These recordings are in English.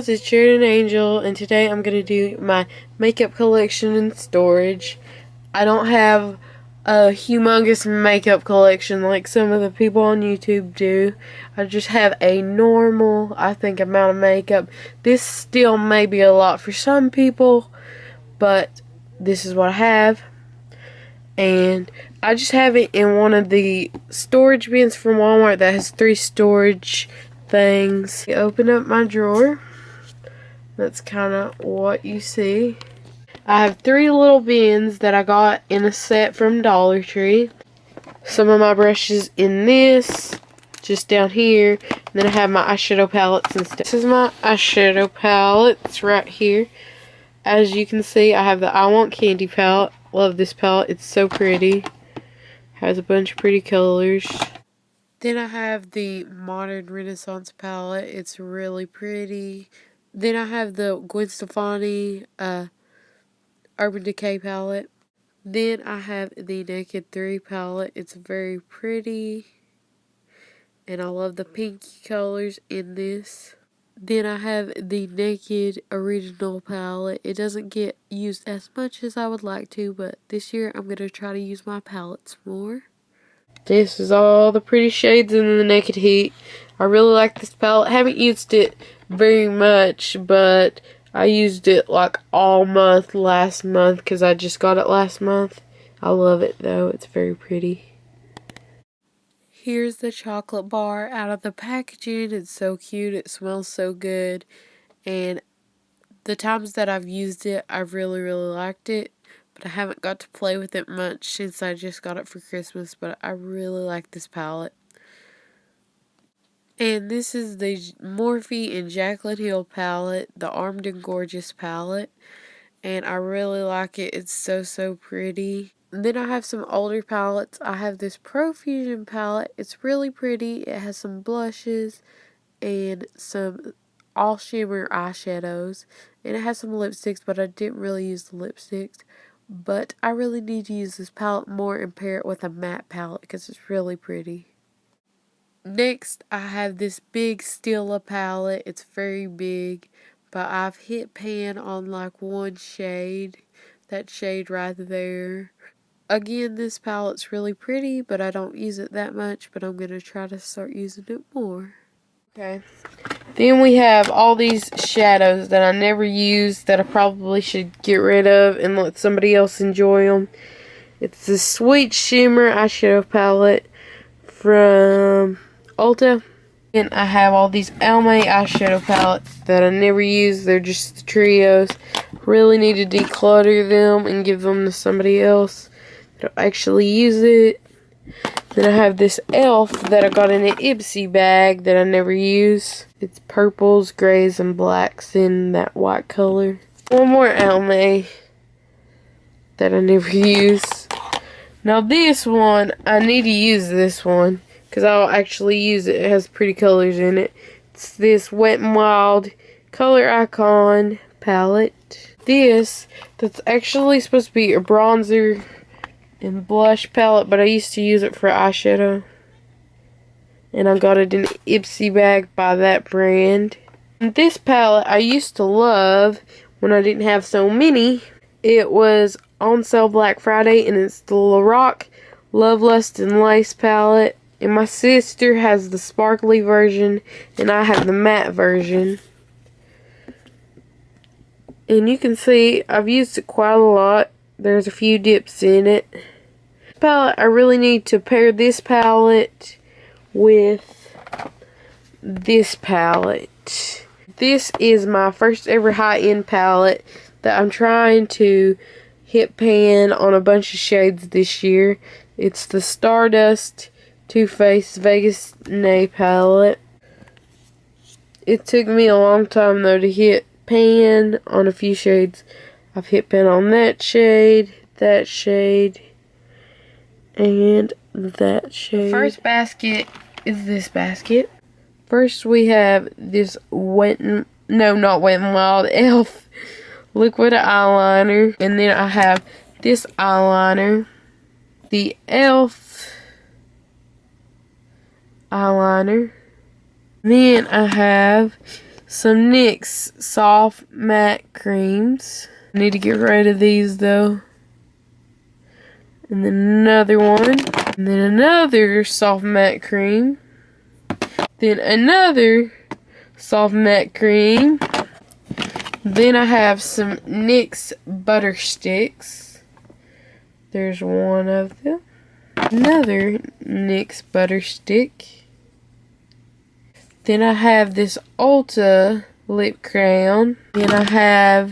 guys, it's Sheridan Angel, and today I'm going to do my makeup collection and storage. I don't have a humongous makeup collection like some of the people on YouTube do. I just have a normal, I think, amount of makeup. This still may be a lot for some people, but this is what I have. And I just have it in one of the storage bins from Walmart that has 3 storage things. I open up my drawer. That's kind of what you see. I have 3 little bins that I got in a set from Dollar Tree. Some of my brushes in this, just down here. And then I have my eyeshadow palettes and stuff. This is my eyeshadow palette. It's right here. As you can see, I have the I Want Candy palette. Love this palette. It's so pretty. Has a bunch of pretty colors. Then I have the Modern Renaissance palette. It's really pretty. Then I have the Gwen Stefani Urban Decay palette. Then I have the Naked 3 palette. It's very pretty. And I love the pinky colors in this. Then I have the Naked Original palette. It doesn't get used as much as I would like to, but this year I'm going to try to use my palettes more. This is all the pretty shades in the Naked Heat. I really like this palette. I haven't used it very much, but I used it like all month last month because I just got it last month. I love it though. It's very pretty. Here's the chocolate bar out of the packaging. It's so cute. It smells so good. And the times that I've used it, I've really liked it. But I haven't got to play with it much since I just got it for Christmas. But I really like this palette. And this is the Morphe and Jaclyn Hill palette. The Armed and Gorgeous palette. And I really like it. It's so pretty. Then I have some older palettes. I have this Profusion palette. It's really pretty. It has some blushes and some all shimmer eyeshadows. And it has some lipsticks, but I didn't really use the lipsticks. But I really need to use this palette more and pair it with a matte palette because it's really pretty. Next, I have this big Stila palette. It's very big, but I've hit pan on like one shade. That shade right there. Again, this palette's really pretty, but I don't use it that much, but I'm going to try to start using it more. Okay. Then we have all these shadows that I never use that I probably should get rid of and let somebody else enjoy them. It's the Sweet Shimmer eyeshadow palette from Ulta. And I have all these Almay eyeshadow palettes that I never use. They're just the trios. Really need to declutter them and give them to somebody else. Don't actually use it. Then I have this e.l.f. that I got in an Ipsy bag that I never use. It's purples, grays, and blacks in that white color. One more Almay that I never use. Now this one, I need to use this one because I'll actually use it. It has pretty colors in it. It's this Wet n Wild Color Icon palette. That's actually supposed to be a bronzer and blush palette, but I used to use it for eyeshadow. And I got it in an Ipsy bag by that brand. And this palette I used to love when I didn't have so many. It was on sale Black Friday, and it's the Lorac Love, Lust, and Lace palette. And my sister has the sparkly version, and I have the matte version. And you can see I've used it quite a lot. There's a few dips in it. Palette, I really need to pair this palette with this palette. This is my first ever high-end palette that I'm trying to hit pan on a bunch of shades this year. It's the Stardust Too Faced Vegas Nay palette. It took me a long time though to hit pan on a few shades. I've hit pan on that shade, and that shade. The first basket is this basket. First we have this not Wet n Wild, e.l.f. liquid eyeliner. And then I have this eyeliner, the e.l.f. eyeliner. Then I have some NYX Soft Matte Creams. I need to get rid of these though. And then another one. And then another Soft Matte Cream. Then another Soft Matte Cream. Then I have some NYX Butter Sticks. There's one of them. Another NYX Butter Stick. Then I have this Ulta Lip Crayon. Then I have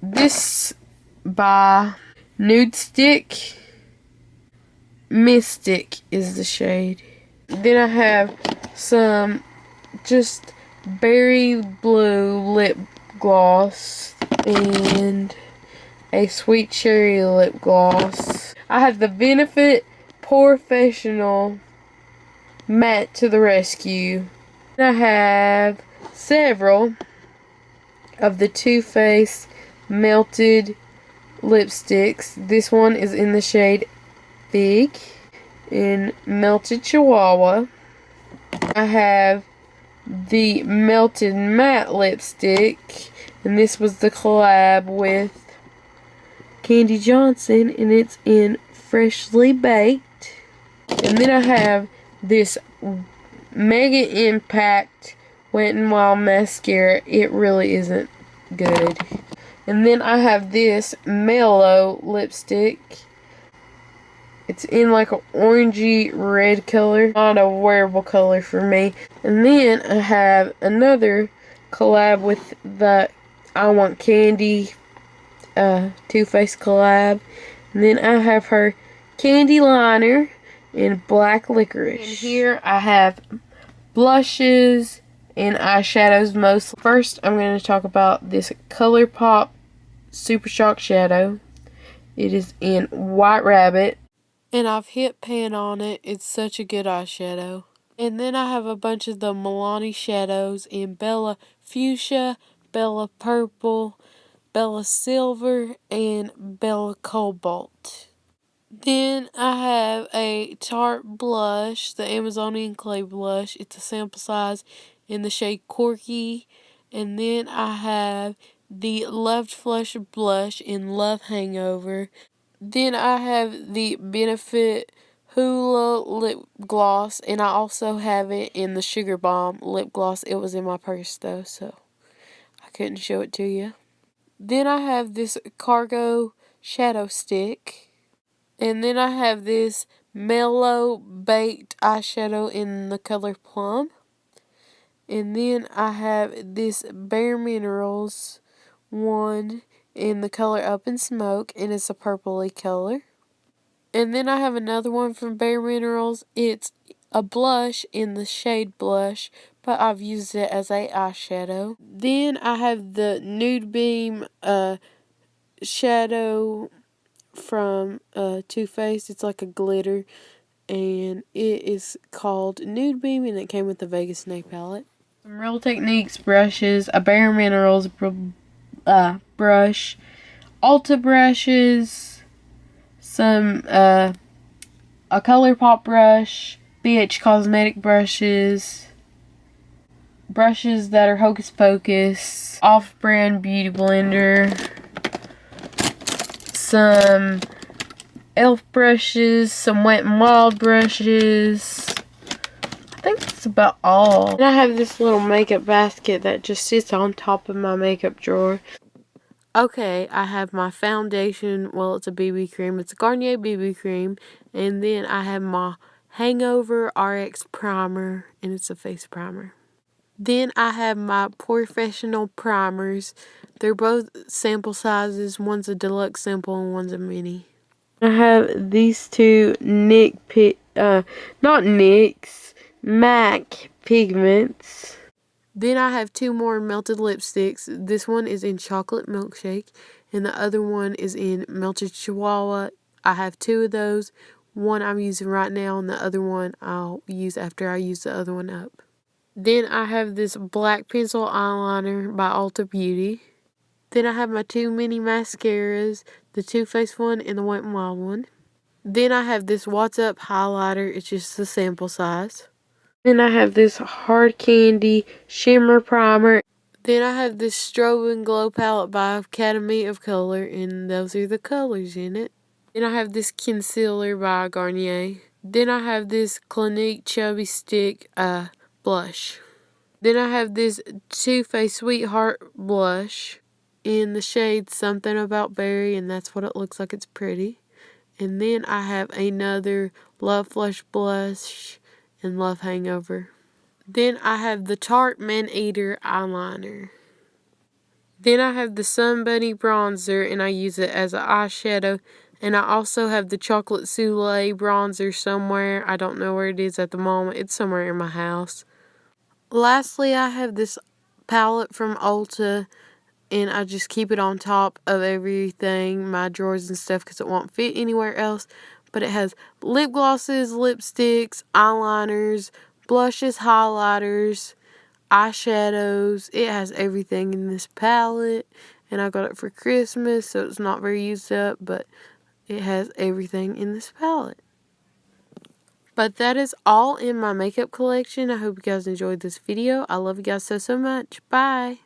this by Nude Stick. Mystic is the shade. Then I have some just berry blue lip gloss and a sweet cherry lip gloss. I have the Benefit Professional Matte to the Rescue. I have several of the Too Faced Melted Lipsticks. This one is in the shade Fig in Melted Chihuahua. I have the Melted Matte Lipstick, and this was the collab with Candy Johnson, and it's in Freshly Baked. And then I have this Mega Impact Wet n Wild Mascara. It really isn't good. And then I have this Mellow Lipstick. It's in like an orangey red color. Not a wearable color for me. And then I have another collab with the I Want Candy Too Faced collab. And then I have her Candy Liner in Black Licorice. And here I have blushes and eyeshadows mostly. First, I'm going to talk about this ColourPop Super Shock Shadow. It is in White Rabbit. And I've hit pan on it. It's such a good eyeshadow. And then I have a bunch of the Milani shadows in Bella Fuchsia, Bella Purple, Bella Silver, and Bella Cobalt. Then I have a Tarte blush, the Amazonian Clay blush. It's a sample size in the shade Corky. And then I have the Love Flush blush in Love Hangover. Then I have the Benefit Hoola lip gloss, and I also have it in the Sugar Bomb lip gloss. It was in my purse though, so I couldn't show it to you. Then I have this Cargo shadow stick. And then I have this Mellow Baked eyeshadow in the color Plum. And then I have this Bare Minerals one in the color Up in Smoke, and it's a purpley color. And then I have another one from Bare Minerals. It's a blush in the shade Blush, but I've used it as a eyeshadow. Then I have the Nude Beam shadow from Too Faced. It's like a glitter, and it is called Nude Beam, and it came with the Vegas Nail palette. Some Real Techniques brushes, a Bare Minerals brush, Ulta brushes, some a ColourPop brush, BH Cosmetic brushes, brushes that are Hocus Pocus, Off-Brand Beauty Blender, some e.l.f. brushes, some Wet n Wild brushes. I think that's about all. And I have this little makeup basket that just sits on top of my makeup drawer. Okay, I have my foundation. Well, it's a BB cream. It's a Garnier BB cream. And then I have my Hangover RX primer, and it's a face primer. Then I have my Professional primers. They're both sample sizes. One's a deluxe sample and one's a mini. I have these two MAC pigments. Then I have two more melted lipsticks. This one is in Chocolate Milkshake, and the other one is in Melted Chihuahua. I have two of those. One I'm using right now, and the other one I'll use after I use the other one up. Then I have this black pencil eyeliner by Ulta Beauty. Then I have my two mini mascaras, the Too Faced one and the Wet n Wild one. Then I have this What's Up highlighter. It's just the sample size. Then I have this Hard Candy Shimmer Primer. Then I have this Strobe and Glow palette by Academy of Color, and those are the colors in it. Then I have this concealer by Garnier. Then I have this Clinique Chubby Stick blush. Then I have this Too Faced Sweetheart blush in the shade Something About Berry, and that's what it looks like. It's pretty. And then I have another Love Flush blush and Love Hangover. Then I have the Tarte Man Eater eyeliner. Then I have the Sun Bunny bronzer, and I use it as an eyeshadow. And I also have the Chocolate Soleil bronzer somewhere. I don't know where it is at the moment. It's somewhere in my house. Lastly, I have this palette from Ulta, and I just keep it on top of everything, my drawers and stuff, because it won't fit anywhere else. But it has lip glosses, lipsticks, eyeliners, blushes, highlighters, eyeshadows. It has everything in this palette, and I got it for Christmas, so it's not very used up, but it has everything in this palette. But that is all in my makeup collection. I hope you guys enjoyed this video. I love you guys so much. Bye.